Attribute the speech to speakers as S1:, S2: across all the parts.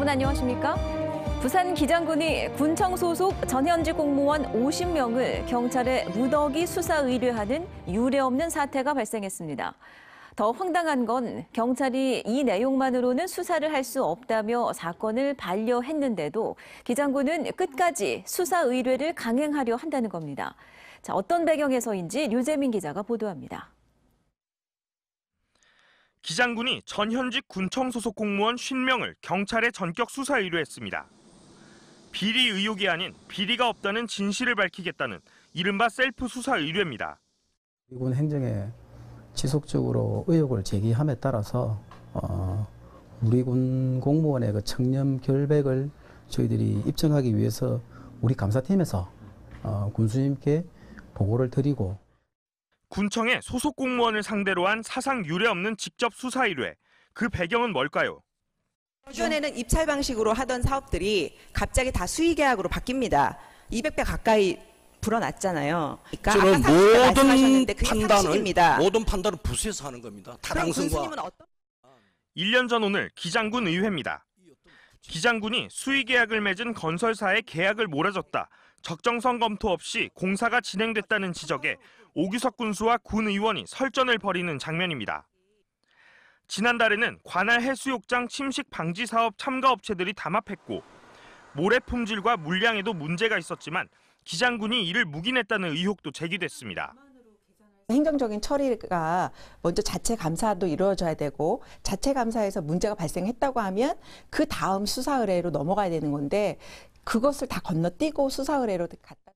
S1: 여러분 안녕하십니까? 부산 기장군이 군청 소속 전현직 공무원 50명을 경찰에 무더기 수사 의뢰하는 유례없는 사태가 발생했습니다. 더 황당한 건 경찰이 이 내용만으로는 수사를 할 수 없다며 사건을 반려했는데도 기장군은 끝까지 수사 의뢰를 강행하려 한다는 겁니다. 자, 어떤 배경에서인지 류재민 기자가 보도합니다.
S2: 기장군이 전현직 군청 소속 공무원 50명을 경찰에 전격 수사 의뢰했습니다. 비리 의혹이 아닌 비리가 없다는 진실을 밝히겠다는 이른바 셀프 수사 의뢰입니다.
S3: 군 행정에 지속적으로 의혹을 제기함에 따라서 우리 군 공무원의 그 청렴 결백을 저희들이 입증하기 위해서 우리 감사팀에서 군수님께 보고를 드리고
S2: 군청의 소속 공무원을 상대로 한 사상 유례 없는 직접 수사 의뢰. 그 배경은 뭘까요?
S4: 기존에는 입찰 방식으로 하던 사업들이 갑자기 다 수의 계약으로 바뀝니다. 200배 가까이 불어났잖아요. 그러니까
S5: 모든 판단을 부수에서 하는 겁니다. 타당성과.
S2: 1년 전 오늘 기장군 의회입니다. 기장군이 수의 계약을 맺은 건설사에 계약을 몰아줬다. 적정성 검토 없이 공사가 진행됐다는 지적에 오규석 군수와 군 의원이 설전을 벌이는 장면입니다. 지난달에는 관할 해수욕장 침식 방지 사업 참가 업체들이 담합했고 모래 품질과 물량에도 문제가 있었지만 기장군이 이를 묵인했다는 의혹도 제기됐습니다.
S4: 행정적인 처리가 먼저 자체 감사도 이루어져야 되고 자체 감사에서 문제가 발생했다고 하면 그 다음 수사 의뢰로 넘어가야 되는 건데 그것을 다 건너뛰고 수사 의뢰로 갔다.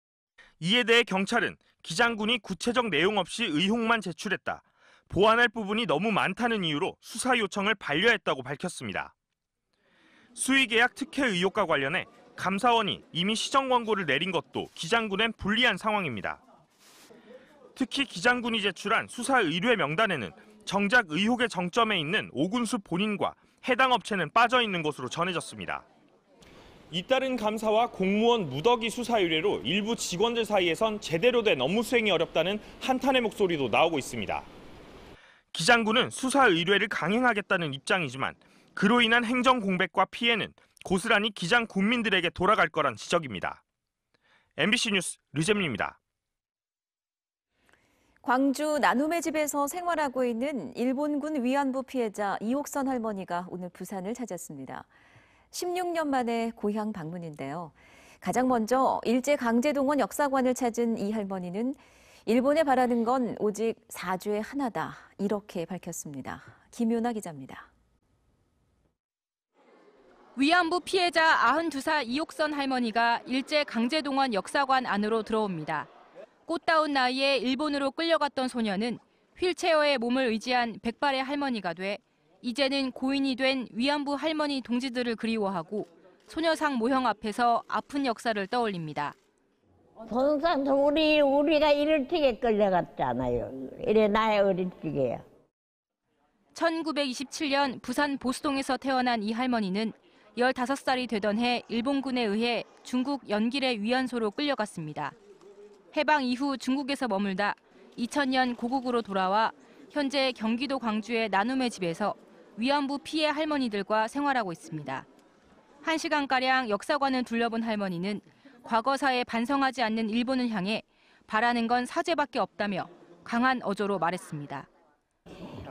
S2: 이에 대해 경찰은 기장군이 구체적 내용 없이 의혹만 제출했다. 보완할 부분이 너무 많다는 이유로 수사 요청을 반려했다고 밝혔습니다. 수의계약 특혜 의혹과 관련해 감사원이 이미 시정 권고를 내린 것도 기장군엔 불리한 상황입니다. 특히 기장군이 제출한 수사 의뢰 명단에는 정작 의혹의 정점에 있는 오군수 본인과 해당 업체는 빠져 있는 것으로 전해졌습니다. 잇따른 감사와 공무원 무더기 수사 의뢰로 일부 직원들 사이에선 제대로 된 업무 수행이 어렵다는 한탄의 목소리도 나오고 있습니다. 기장군은 수사 의뢰를 강행하겠다는 입장이지만 그로 인한 행정 공백과 피해는 고스란히 기장 군민들에게 돌아갈 거란 지적입니다. MBC 뉴스 류재민입니다.
S1: 광주 나눔의 집에서 생활하고 있는 일본군 위안부 피해자 이옥선 할머니가 오늘 부산을 찾았습니다. 16년 만에 고향 방문인데요. 가장 먼저 일제강제동원 역사관을 찾은 이 할머니는 일본에 바라는 건 오직 사죄의 하나다, 이렇게 밝혔습니다. 김윤아 기자입니다.
S6: 위안부 피해자 92살 이옥선 할머니가 일제강제동원 역사관 안으로 들어옵니다. 꽃다운 나이에 일본으로 끌려갔던 소녀는 휠체어에 몸을 의지한 백발의 할머니가 돼 이제는 고인이 된 위안부 할머니 동지들을 그리워하고 소녀상 모형 앞에서 아픈 역사를 떠올립니다.
S7: 동상도 우리가 이럴 적에 끌려갔잖아요. 이래 나의 어릴 적에요.
S6: 1927년 부산 보수동에서 태어난 이 할머니는 15살이 되던 해 일본군에 의해 중국 연길의 위안소로 끌려갔습니다. 해방 이후 중국에서 머물다 2000년 고국으로 돌아와 현재 경기도 광주의 나눔의 집에서 위안부 피해 할머니들과 생활하고 있습니다. 1시간가량 역사관을 둘러본 할머니는 과거사에 반성하지 않는 일본을 향해 바라는 건 사죄밖에 없다며 강한 어조로 말했습니다.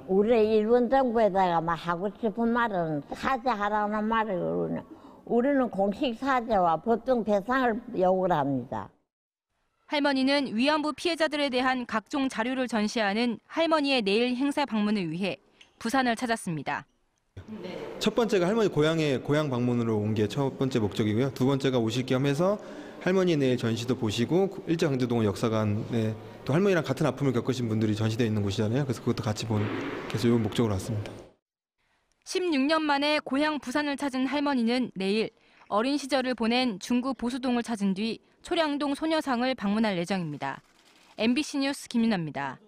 S7: 우리 일본 정부에다가 막 하고 싶은 말은 사죄하라는 말을 우리는 공식 사죄와 법정 배상을 요구를 합니다.
S6: 할머니는 위안부 피해자들에 대한 각종 자료를 전시하는 할머니의 내일 행사 방문을 위해 부산을 찾았습니다.
S8: 첫 번째가 할머니 고향 방문으로 온 게 첫 번째 목적이고요. 두 번째가 오실 겸 해서 할머니 내일 전시도 보시고 일제강제동원 역사관에 또 할머니랑 같은 아픔을 겪으신 분들이 전시되어 있는 곳이잖아요. 그래서 그것도 같이 계속 이 목적으로 왔습니다.
S6: 16년 만에 고향 부산을 찾은 할머니는 내일 어린 시절을 보낸 중구 보수동을 찾은 뒤 초량동 소녀상을 방문할 예정입니다. MBC 뉴스 김윤아입니다.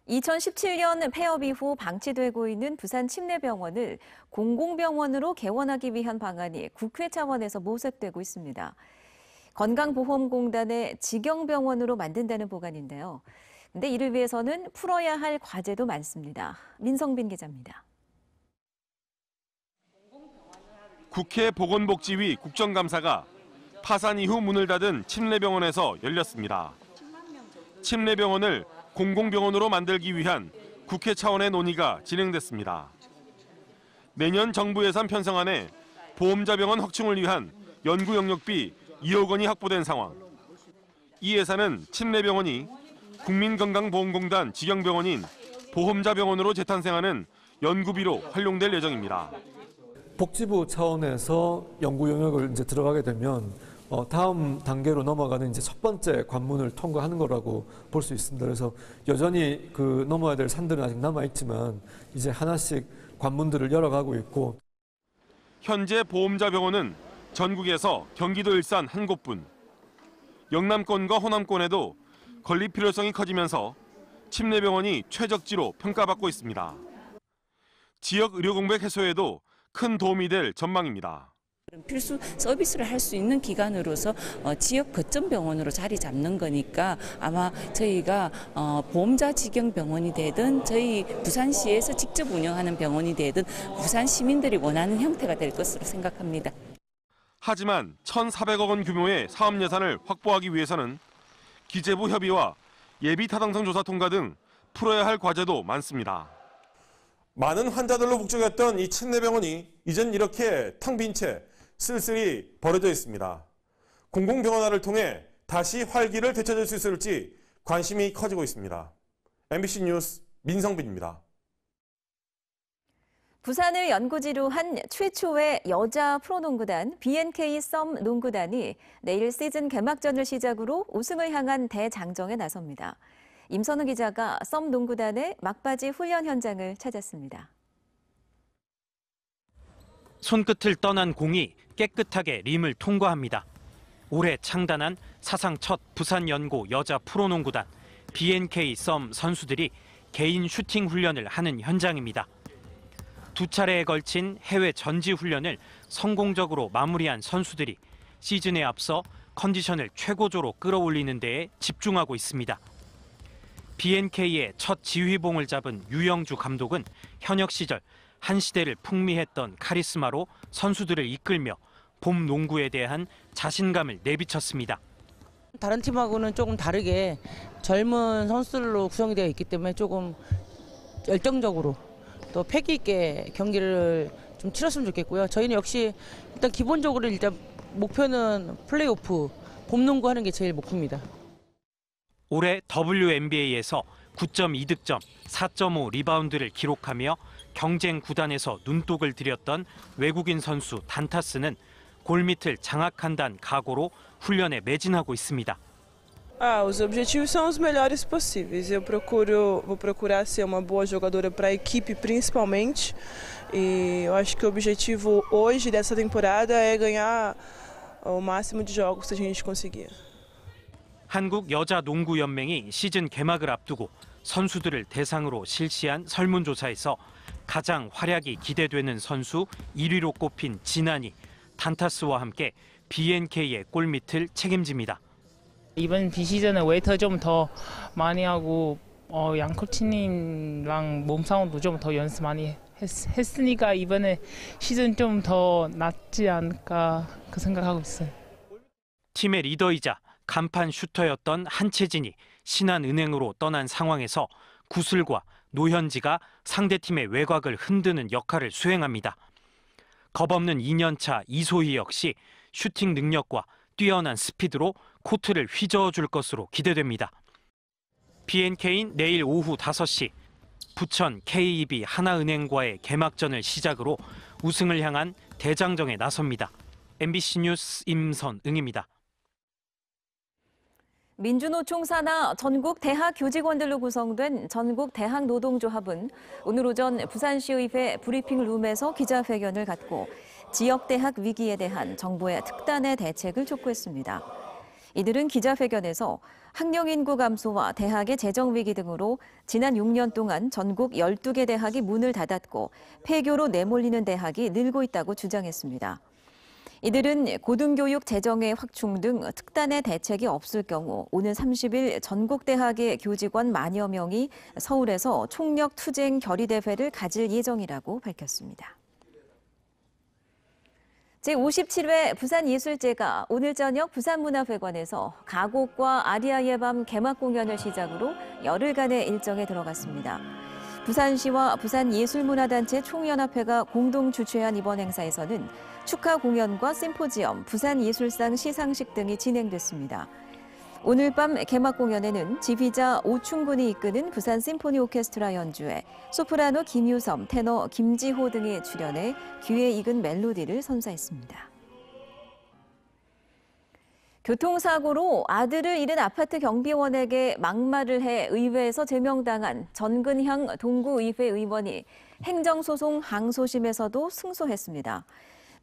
S1: 2017년 폐업 이후 방치되고 있는 부산 침례병원을 공공병원으로 개원하기 위한 방안이 국회 차원에서 모색되고 있습니다. 건강보험공단의 직영병원으로 만든다는 보관인데요. 근데 이를 위해서는 풀어야 할 과제도 많습니다. 민성빈 기자입니다.
S9: 국회 보건복지위 국정감사가 파산 이후 문을 닫은 침례병원에서 열렸습니다. 침례병원을 공공병원으로 만들기 위한 국회 차원의 논의가 진행됐습니다. 내년 정부 예산 편성안에 보험자병원 확충을 위한 연구 영역비 2억 원이 확보된 상황. 이 예산은 침례병원이 국민건강보험공단 직영병원인 보험자병원으로 재탄생하는 연구비로 활용될 예정입니다.
S10: 복지부 차원에서 연구 영역을 이제 들어가게 되면 다음 단계로 넘어가는 이제 첫 번째 관문을 통과하는 거라고 볼 수 있습니다. 그래서 여전히 그 넘어야 될 산들은 아직 남아 있지만 이제 하나씩 관문들을 열어가고 있고.
S9: 현재 보험자병원은 전국에서 경기도 일산 한 곳뿐. 영남권과 호남권에도 건립 필요성이 커지면서 침례병원이 최적지로 평가받고 있습니다. 지역 의료 공백 해소에도 큰 도움이 될 전망입니다.
S11: 필수 서비스를 할 수 있는 기관으로서 지역 거점 병원으로 자리 잡는 거니까 아마 저희가 보험자 직영 병원이 되든 저희 부산시에서 직접 운영하는 병원이 되든 부산 시민들이 원하는 형태가 될 것으로 생각합니다.
S9: 하지만 1,400억 원 규모의 사업 예산을 확보하기 위해서는 기재부 협의와 예비 타당성 조사 통과 등 풀어야 할 과제도 많습니다.
S12: 많은 환자들로 북적였던 이 침례병원이 이젠 이렇게 텅 빈 채 쓸쓸히 버려져 있습니다. 공공병원화를 통해 다시 활기를 되찾을 수 있을지 관심이 커지고 있습니다. MBC 뉴스 민성빈입니다.
S1: 부산을 연구지로 한 최초의 여자 프로농구단 BNK 썸 농구단이 내일 시즌 개막전을 시작으로 우승을 향한 대장정에 나섭니다. 임선우 기자가 썸 농구단의 막바지 훈련 현장을 찾았습니다.
S13: 손끝을 떠난 공이 깨끗하게 림을 통과합니다. 올해 창단한 사상 첫 부산 연고 여자 프로농구단 BNK 썸 선수들이 개인 슈팅 훈련을 하는 현장입니다. 두 차례에 걸친 해외 전지 훈련을 성공적으로 마무리한 선수들이 시즌에 앞서 컨디션을 최고조로 끌어올리는 데에 집중하고 있습니다. BNK의 첫 지휘봉을 잡은 유영주 감독은 현역 시절 한 시대를 풍미했던 카리스마로 선수들을 이끌며 봄 농구에 대한 자신감을 내비쳤습니다.
S14: 다른 팀하고는 조금 다르게 젊은 선수들로 구성이 되어 있기 때문에 조금 열정적으로 또 패기 있게 경기를 좀 치렀으면 좋겠고요. 저희는 역시 일단 기본적으로 일단 목표는 플레이오프, 봄 농구 하는 게 제일 목표입니다.
S13: 올해 WNBA에서 9.2득점, 4.5 리바운드를 기록하며 경쟁 구단에서 눈독을 들였던 외국인 선수 단타스는 골밑을 장악한다는 각오로 훈련에 매진하고 있습니다.
S15: Os objetivos são os melhores possíveis. Vou procurar ser uma boa jogadora para a equipe principalmente. E eu acho que o objetivo hoje dessa temporada é ganhar o máximo de jogos que a gente conseguir.
S13: 한국 여자 농구 연맹이 시즌 개막을 앞두고 선수들을 대상으로 실시한 설문조사에서 가장 활약이 기대되는 선수 1위로 꼽힌 진안이 단타스와 함께 BNK의 골밑을 책임집니다.
S16: 이번 비시즌에 웨이터 좀 더 많이 하고 양 코치님랑 몸싸움도 좀 더 연습 많이 했으니까 이번에 시즌 좀 더 낫지 않을까 그 생각하고 있어요.
S13: 팀의 리더이자 간판 슈터였던 한채진이 신한은행으로 떠난 상황에서 구슬과 노현지가 상대팀의 외곽을 흔드는 역할을 수행합니다. 겁없는 2년차 이소희 역시 슈팅 능력과 뛰어난 스피드로 코트를 휘저어줄 것으로 기대됩니다. BNK는 내일 오후 5시 부천 KEB 하나은행과의 개막전을 시작으로 우승을 향한 대장정에 나섭니다. MBC 뉴스 임선응입니다.
S1: 민주노총 산하 전국 대학 교직원들로 구성된 전국 대학 노동조합은 오늘 오전 부산시의회 브리핑룸에서 기자회견을 갖고 지역 대학 위기에 대한 정부의 특단의 대책을 촉구했습니다. 이들은 기자회견에서 학령 인구 감소와 대학의 재정 위기 등으로 지난 6년 동안 전국 12개 대학이 문을 닫았고 폐교로 내몰리는 대학이 늘고 있다고 주장했습니다. 이들은 고등교육 재정의 확충 등 특단의 대책이 없을 경우 오는 30일 전국 대학의 교직원 만여 명이 서울에서 총력 투쟁 결의 대회를 가질 예정이라고 밝혔습니다. 제57회 부산예술제가 오늘 저녁 부산문화회관에서 가곡과 아리아의 밤 개막 공연을 시작으로 열흘간의 일정에 들어갔습니다. 부산시와 부산예술문화단체 총연합회가 공동 주최한 이번 행사에서는 축하 공연과 심포지엄, 부산예술상 시상식 등이 진행됐습니다. 오늘 밤 개막 공연에는 지휘자 오충군이 이끄는 부산 심포니 오케스트라 연주에 소프라노 김유섬, 테너 김지호 등이 출연해 귀에 익은 멜로디를 선사했습니다. 교통사고로 아들을 잃은 아파트 경비원에게 막말을 해 의회에서 제명당한 전근향 동구의회 의원이 행정소송 항소심에서도 승소했습니다.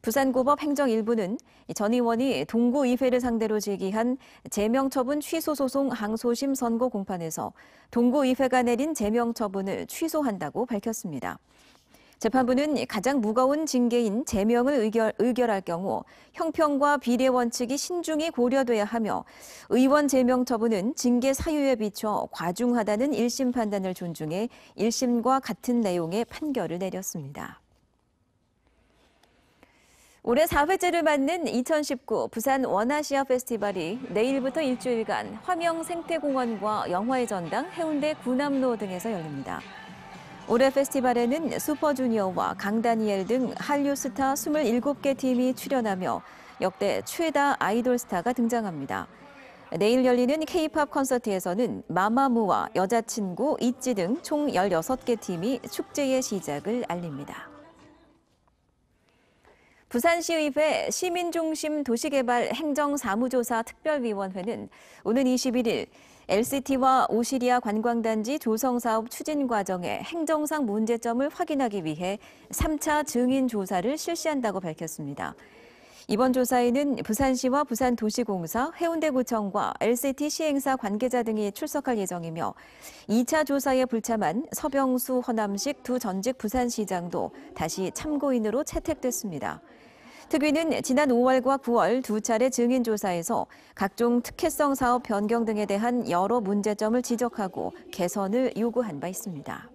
S1: 부산고법 행정 1부는 전 의원이 동구의회를 상대로 제기한 제명처분 취소소송 항소심 선고 공판에서 동구의회가 내린 제명처분을 취소한다고 밝혔습니다. 재판부는 가장 무거운 징계인 제명을 의결할 경우 형평과 비례 원칙이 신중히 고려돼야 하며 의원 제명 처분은 징계 사유에 비춰 과중하다는 1심 판단을 존중해 1심과 같은 내용의 판결을 내렸습니다. 올해 4회째를 맞는 2019 부산 원아시아 페스티벌이 내일부터 일주일간 화명 생태공원과 영화의 전당, 해운대 구남로 등에서 열립니다. 올해 페스티벌에는 슈퍼주니어와 강다니엘 등 한류 스타 27개 팀이 출연하며 역대 최다 아이돌 스타가 등장합니다. 내일 열리는 K-팝 콘서트에서는 마마무와 여자친구, 있지 등 총 16개 팀이 축제의 시작을 알립니다. 부산시의회 시민중심 도시개발 행정사무조사 특별위원회는 오는 21일 LCT와 오시리아 관광단지 조성사업 추진 과정의 행정상 문제점을 확인하기 위해 3차 증인조사를 실시한다고 밝혔습니다. 이번 조사에는 부산시와 부산도시공사, 해운대구청과 LCT 시행사 관계자 등이 출석할 예정이며 2차 조사에 불참한 서병수, 허남식 두 전직 부산시장도 다시 참고인으로 채택됐습니다. 특위는 지난 5월과 9월 두 차례 증인조사에서 각종 특혜성 사업 변경 등에 대한 여러 문제점을 지적하고 개선을 요구한 바 있습니다.